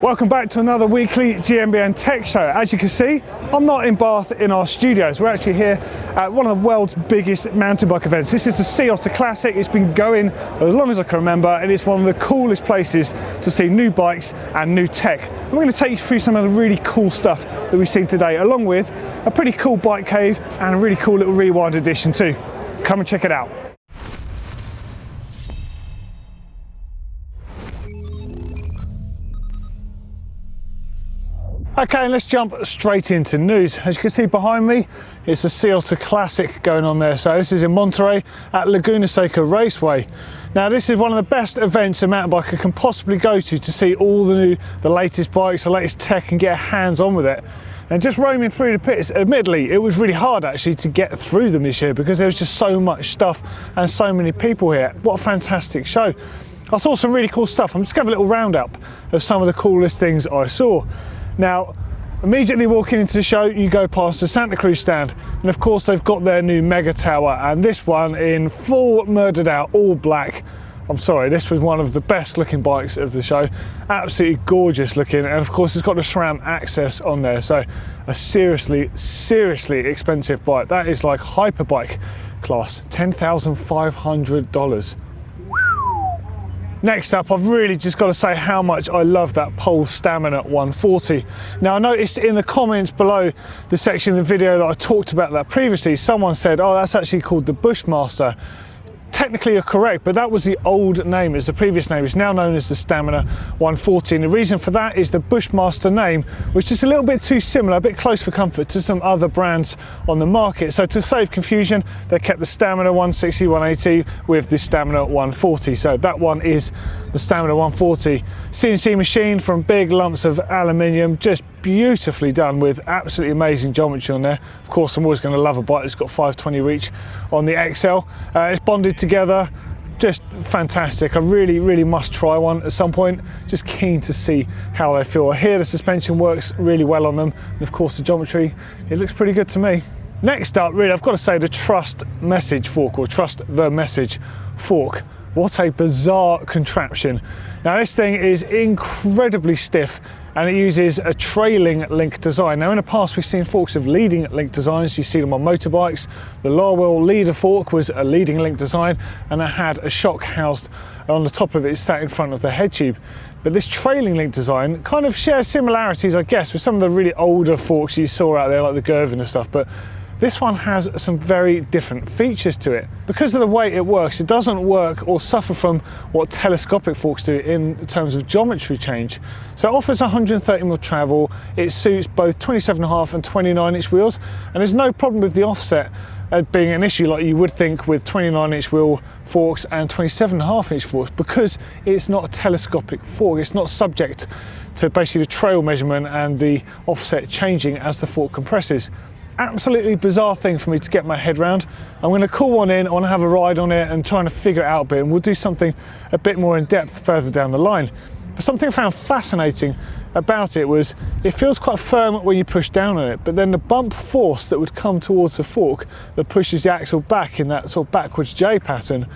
Welcome back to another weekly GMBN Tech Show. As you can see, I'm not in Bath in our studios. We're actually here at one of the world's biggest mountain bike events. This is the Sea Otter Classic. It's been going as long as I can remember, and it's one of the coolest places to see new bikes and new tech. And we're going to take you through some of the really cool stuff that we've seen today, along with a pretty cool bike cave and a really cool little rewind edition too. Come and check it out. Okay, and let's jump straight into news. As you can see behind me, it's the Sea Otter Classic going on there. So this is in Monterey at Laguna Seca Raceway. Now this is one of the best events a mountain biker can possibly go to see all the latest bikes, the latest tech, and get hands on with it. And just roaming through the pits, admittedly, it was really hard actually to get through them this year because there was just so much stuff and so many people here. What a fantastic show. I saw some really cool stuff. I'm just going to have a little roundup of some of the coolest things I saw. Now, immediately walking into the show, you go past the Santa Cruz stand, and of course they've got their new Megatower, and this one in full murdered out all black. I'm sorry, this was one of the best looking bikes of the show. Absolutely gorgeous looking, and of course it's got the SRAM access on there, so a seriously expensive bike. That is like hyperbike class, $10,500. Next up, I've really just got to say how much I love that Pole Stamina 140. Now I noticed in the comments below the section of the video that I talked about that previously, someone said, oh, that's actually called the Bushmaster. Technically you're correct, but that was the old name, it's the previous name. It's now known as the Stamina 140, and the reason for that is the Bushmaster name was just a little bit too similar, a bit close for comfort to some other brands on the market. So to save confusion, they kept the Stamina 160, 180 with the Stamina 140. So that one is the Stamina 140. CNC machine from big lumps of aluminium, just beautifully done with absolutely amazing geometry on there. Of course, I'm always going to love a bike that's got 520 reach on the XL. It's bonded together, just fantastic. I really must try one at some point. Just keen to see how they feel. I hear the suspension works really well on them, and of course the geometry, it looks pretty good to me. Next up, really, I've got to say the Trust Message fork, or Trust the Message fork. What a bizarre contraption. Now this thing is incredibly stiff, and it uses a trailing link design. Now in the past we've seen forks of leading link designs. You see them on motorbikes. The Lorwell leader fork was a leading link design, and it had a shock housed on the top of it, sat in front of the head tube. But this trailing link design kind of shares similarities, I guess, with some of the really older forks you saw out there, like the Gervin and stuff. But this one has some very different features to it. Because of the way it works, it doesn't work or suffer from what telescopic forks do in terms of geometry change. So it offers 130mm travel, it suits both 27.5 and 29-inch wheels, and there's no problem with the offset being an issue like you would think with 29-inch wheel forks and 27.5-inch forks, because it's not a telescopic fork. It's not subject to basically the trail measurement and the offset changing as the fork compresses. Absolutely bizarre thing for me to get my head around. I'm going to call one in, I want to have a ride on it and trying to figure it out a bit, and we'll do something a bit more in depth further down the line. But something I found fascinating about it was it feels quite firm when you push down on it, but then the bump force that would come towards the fork that pushes the axle back in that sort of backwards J pattern,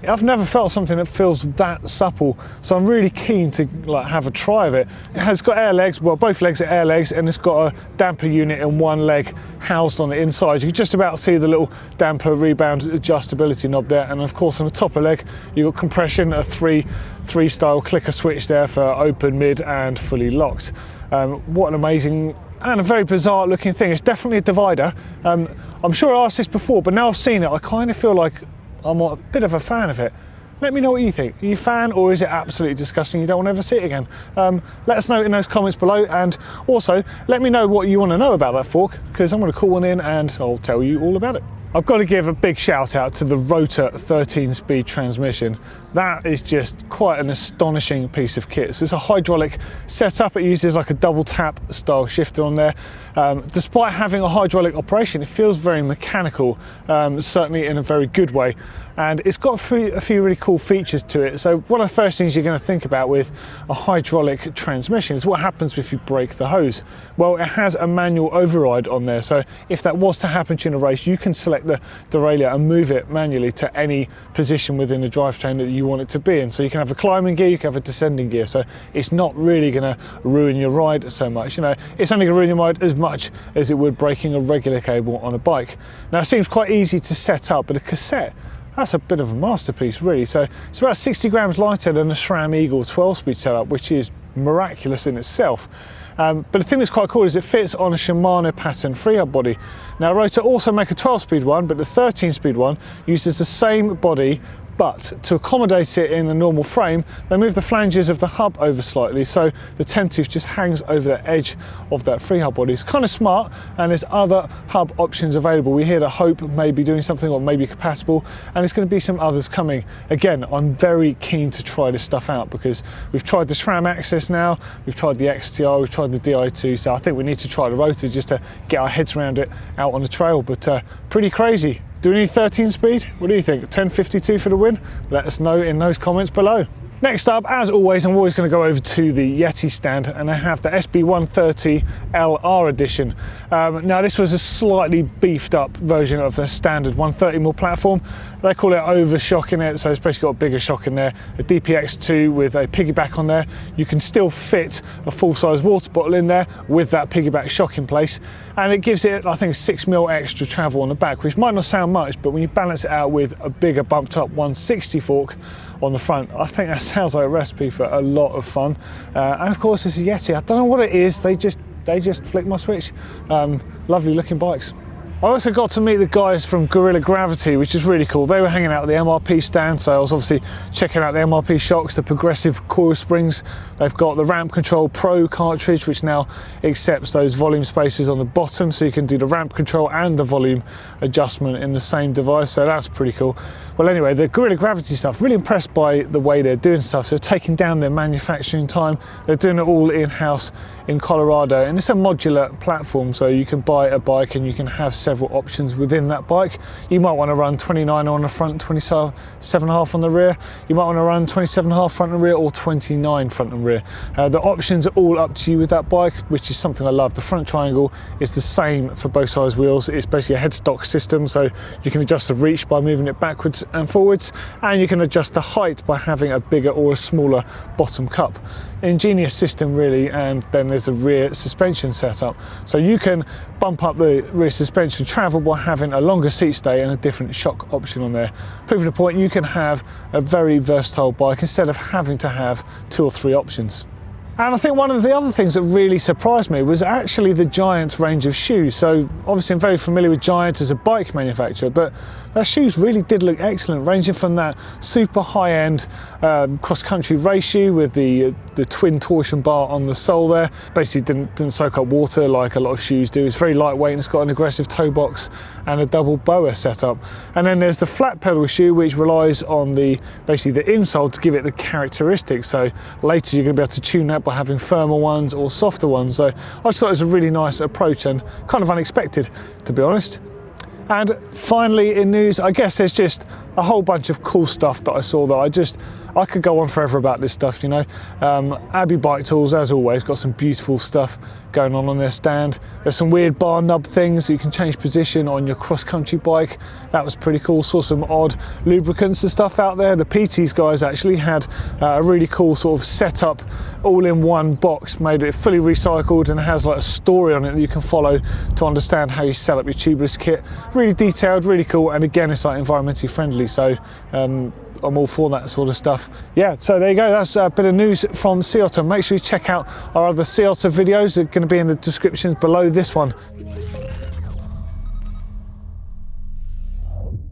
I've never felt something that feels that supple, so I'm really keen to have a try of it. It has got air legs, well both legs are air legs, and it's got a damper unit in one leg housed on the inside. You can just about see the little damper rebound adjustability knob there, and of course on the top of the leg you've got compression, a three style clicker switch there for open, mid and fully locked. What an amazing and a very bizarre looking thing. It's definitely a divider. I'm sure I asked this before, but now I've seen it, I kind of feel like I'm a bit of a fan of it. Let me know what you think. Are you a fan, or is it absolutely disgusting, you don't want to ever see it again? Let us know in those comments below, and also let me know what you want to know about that fork, because I'm going to call one in and I'll tell you all about it. I've got to give a big shout out to the Rotor 13-speed transmission. That is just quite an astonishing piece of kit. So it's a hydraulic setup. It uses like a double tap style shifter on there. Despite having a hydraulic operation, it feels very mechanical, certainly in a very good way. And it's got a few really cool features to it. So one of the first things you're going to think about with a hydraulic transmission is what happens if you break the hose. Well, it has a manual override on there. So if that was to happen to you in a race, you can select the derailleur and move it manually to any position within the drivetrain that you you want it to be in. So you can have a climbing gear, you can have a descending gear, so it's not really going to ruin your ride so much. You know, it's only going to ruin your ride as much as it would breaking a regular cable on a bike. Now it seems quite easy to set up, but a cassette, that's a bit of a masterpiece really. So it's about 60 grams lighter than a SRAM Eagle 12-speed setup, which is miraculous in itself. But the thing that's quite cool is it fits on a Shimano pattern freehub body. Now Rotor also make a 12-speed one, but the 13-speed one uses the same body, but to accommodate it in a normal frame, they move the flanges of the hub over slightly, so the 10 tooth just hangs over the edge of that freehub body. It's kind of smart, and there's other hub options available. We hear that Hope may be doing something, or maybe compatible, and there's going to be some others coming. Again, I'm very keen to try this stuff out because we've tried the SRAM Access now, we've tried the XTR, we've tried the Di2, so I think we need to try the Rotor just to get our heads around it out on the trail, but pretty crazy. Do we need 13 speed? What do you think? 1052 for the win? Let us know in those comments below. Next up, as always, I'm always going to go over to the Yeti stand, and I have the SB130 LR edition. Now this was a slightly beefed up version of the standard 130mm platform. They call it overshock in it, so it's basically got a bigger shock in there, a DPX2 with a piggyback on there. You can still fit a full-size water bottle in there with that piggyback shock in place, and it gives it, I think, 6mm extra travel on the back, which might not sound much, but when you balance it out with a bigger bumped up 160 fork on the front, I think that sounds like a recipe for a lot of fun. And of course it's a Yeti. I don't know what it is, they just flick my switch. Lovely looking bikes. I also got to meet the guys from Gorilla Gravity, which is really cool. They were hanging out at the MRP stand, so I was obviously checking out the MRP shocks, the progressive coil springs. They've got the Ramp Control Pro cartridge, which now accepts those volume spacers on the bottom, so you can do the ramp control and the volume adjustment in the same device, so that's pretty cool. Well anyway, the Gorilla Gravity stuff, really impressed by the way they're doing stuff. So they're taking down their manufacturing time. They're doing it all in-house in Colorado, and it's a modular platform, so you can buy a bike and you can have several options within that bike. You might want to run 29 on the front, 27.5 on the rear. You might want to run 27.5 front and rear, or 29 front and rear. The options are all up to you with that bike, which is something I love. The front triangle is the same for both sides wheels. It's basically a headstock system, so you can adjust the reach by moving it backwards and forwards, and you can adjust the height by having a bigger or a smaller bottom cup. Ingenious system really. And then there's a rear suspension setup, so you can bump up the rear suspension travel by having a longer seat stay and a different shock option on there. Proving the point, you can have a very versatile bike instead of having to have 2 or 3 options. And I think one of the other things that really surprised me was actually the Giant range of shoes. So obviously I'm very familiar with Giant as a bike manufacturer, but their shoes really did look excellent, ranging from that super high-end cross-country race shoe with the twin torsion bar on the sole there. Basically didn't soak up water like a lot of shoes do. It's very lightweight and it's got an aggressive toe box and a double BOA setup. And then there's the flat pedal shoe, which relies on basically the insole to give it the characteristics. So later you're going to be able to tune that by having firmer ones or softer ones. So I just thought it was a really nice approach and kind of unexpected, to be honest. And finally in news, I guess there's just a whole bunch of cool stuff that I saw that I could go on forever about this stuff, you know. Abbey Bike Tools, as always, got some beautiful stuff going on their stand. There's some weird bar nub things that you can change position on your cross-country bike. That was pretty cool. Saw some odd lubricants and stuff out there. The PT's guys actually had a really cool sort of setup, all-in-one box, made it fully recycled, and has like a story on it that you can follow to understand how you set up your tubeless kit. Really detailed, really cool, and again, it's like environmentally friendly, so I'm all for that sort of stuff. Yeah, so there you go, that's a bit of news from Sea Otter. Make sure you check out our other Sea Otter videos. They're going to be in the descriptions below this one.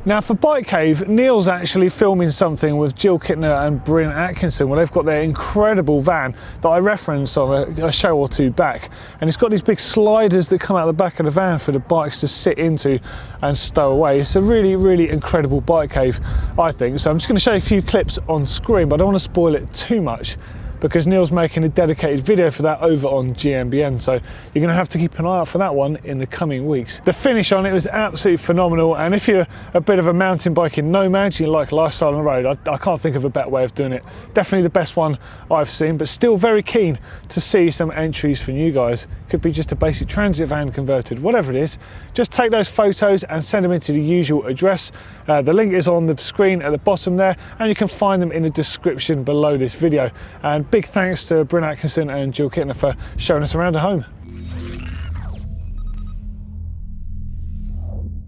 Now for Bike Cave, Neil's actually filming something with Jill Kintner and Bryn Atkinson, where they've got their incredible van that I referenced on a show or two back, and it's got these big sliders that come out the back of the van for the bikes to sit into and stow away. It's a really, really incredible Bike Cave, I think. So I'm just going to show you a few clips on screen, but I don't want to spoil it too much. because Neil's making a dedicated video for that over on GMBN, so you're going to have to keep an eye out for that one in the coming weeks. The finish on it was absolutely phenomenal, and if you're a bit of a mountain biking nomad, you like lifestyle on the road, I can't think of a better way of doing it. Definitely the best one I've seen, but still very keen to see some entries from you guys. Could be just a basic transit van converted, whatever it is. Just take those photos and send them into the usual address. The link is on the screen at the bottom there, and you can find them in the description below this video. And big thanks to Bryn Atkinson and Jill Kintner for showing us around at home.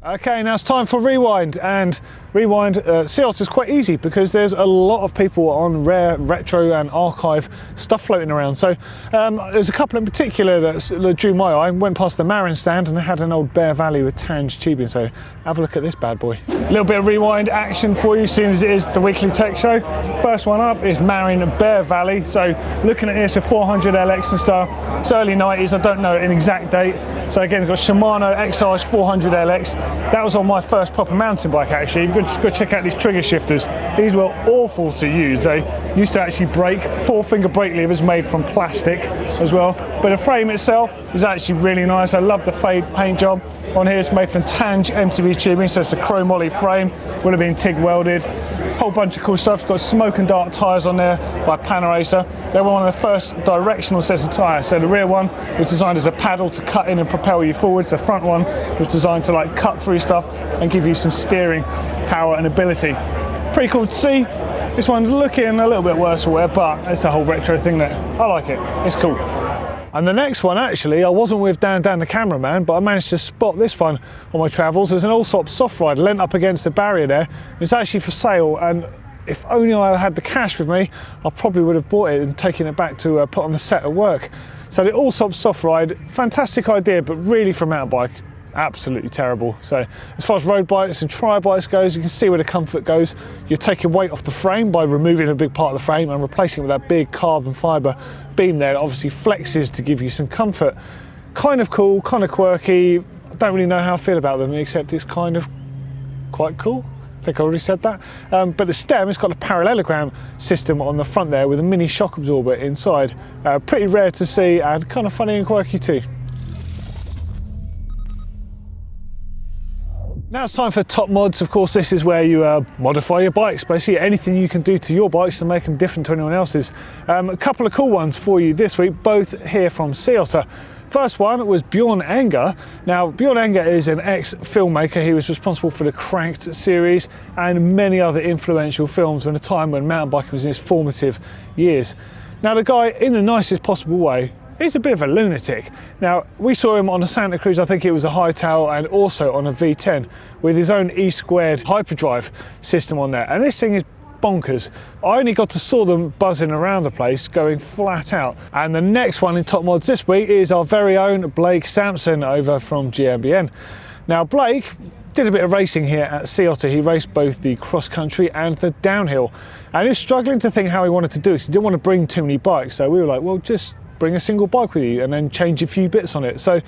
Okay, now it's time for Rewind, and Rewind Sea Otter is quite easy because there's a lot of people on rare, retro and archive stuff floating around. So there's a couple in particular that drew my eye. Went past the Marin stand and they had an old Bear Valley with Tange tubing, so have a look at this bad boy. A little bit of Rewind action for you, seeing as it is the weekly tech show. First one up is Marin Bear Valley. So looking at this, a 400 LX and stuff. It's early 90s, I don't know an exact date. So again, we've got Shimano XR's 400 LX. That was on my first proper mountain bike actually. You could go check out these trigger shifters. These were awful to use. They used to actually break. 4-finger brake levers made from plastic as well. But the frame itself is actually really nice. I love the fade paint job on here. It's made from Tange MTB tubing, so it's a chrome moly frame. Would have been TIG welded. Whole bunch of cool stuff. It's got smoke and dark tyres on there by Panaracer. They were one of the first directional sets of tyres. So the rear one was designed as a paddle to cut in and propel you forwards. The front one was designed to like cut through stuff and give you some steering power and ability. Pretty cool to see. This one's looking a little bit worse for wear, but it's a whole retro thing that I like it. It's cool. And the next one, actually, I wasn't with Dan the cameraman, but I managed to spot this one on my travels. There's an Allsop soft ride lent up against the barrier there. It's actually for sale, and if only I had the cash with me, I probably would have bought it and taken it back to put on the set at work. So the Allsop soft ride, fantastic idea, but really for a mountain bike, absolutely terrible. So as far as road bikes and tri bikes goes, you can see where the comfort goes. You're taking weight off the frame by removing a big part of the frame and replacing it with that big carbon fibre beam there that obviously flexes to give you some comfort. Kind of cool, kind of quirky. I don't really know how I feel about them, except it's kind of quite cool. I think I already said that. But the stem, it's got a parallelogram system on the front there with a mini shock absorber inside. Pretty rare to see and kind of funny and quirky too. Now it's time for top mods. Of course, this is where you modify your bikes, basically anything you can do to your bikes to make them different to anyone else's. A couple of cool ones for you this week, both here from Sea Otter. First one was Bjorn Enger. Now, Bjorn Enger is an ex-filmmaker. He was responsible for the Cranked series and many other influential films in a time when mountain biking was in its formative years. Now, the guy, in the nicest possible way, he's a bit of a lunatic. Now, we saw him on a Santa Cruz, I think it was a Hightail, and also on a V10 with his own E-squared hyperdrive system on there. And this thing is bonkers. I only got to saw them buzzing around the place, going flat out. And the next one in top mods this week is our very own Blake Sampson over from GMBN. Now, Blake did a bit of racing here at Sea Otter. He raced both the cross country and the downhill. And he was struggling to think how he wanted to do it, because he didn't want to bring too many bikes. So we were like, well, just bring a single bike with you and then change a few bits on it. So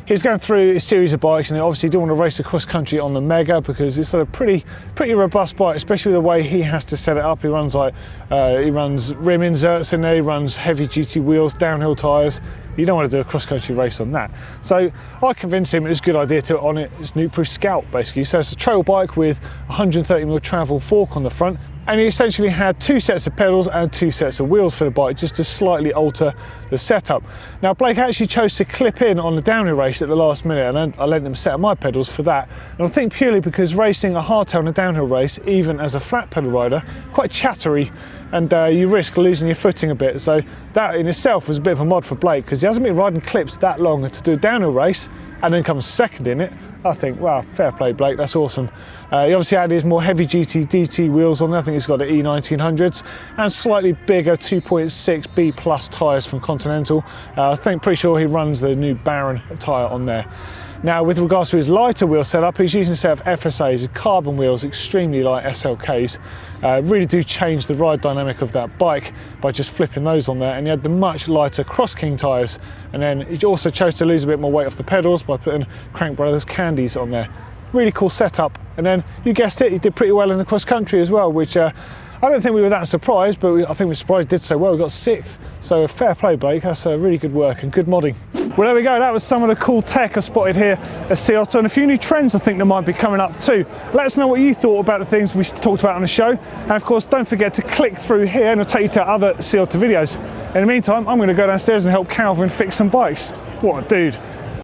he was going through a series of bikes, and he obviously didn't want to race the cross country on the Mega because it's a pretty robust bike, especially the way he has to set it up. He runs he runs rim inserts in there, he runs heavy duty wheels, downhill tyres. You don't want to do a cross country race on that. So I convinced him it was a good idea to on its Nuproof Scout basically. So it's a trail bike with 130mm travel fork on the front. And he essentially had 2 sets of pedals and 2 sets of wheels for the bike, just to slightly alter the setup. Now, Blake actually chose to clip in on the downhill race at the last minute, and I let him set up my pedals for that. And I think purely because racing a hardtail in a downhill race, even as a flat pedal rider, quite chattery, and you risk losing your footing a bit. So that in itself was a bit of a mod for Blake, because he hasn't been riding clips that long to do a downhill race and then comes second in it. I think, wow, fair play, Blake, that's awesome. He obviously had his more heavy-duty DT wheels on there. I think he's got the E1900s and slightly bigger 2.6 B plus tyres from Continental. I think, pretty sure he runs the new Baron tyre on there. Now, with regards to his lighter wheel setup, he's using a set of FSAs, carbon wheels, extremely light SLKs. Really do change the ride dynamic of that bike by just flipping those on there. And he had the much lighter Cross King tyres. And then he also chose to lose a bit more weight off the pedals by putting Crank Brothers Candies on there. Really cool setup. And then, you guessed it, he did pretty well in the cross country as well, which I I don't think we were that surprised, but I think we were surprised did so well. We got 6th, so fair play, Blake. That's really good work and good modding. Well, there we go. That was some of the cool tech I spotted here at Sea Otter, and a few new trends I think that might be coming up too. Let us know what you thought about the things we talked about on the show, and of course don't forget to click through here and it'll take you to other Sea Otter videos. In the meantime, I'm going to go downstairs and help Calvin fix some bikes. What a dude.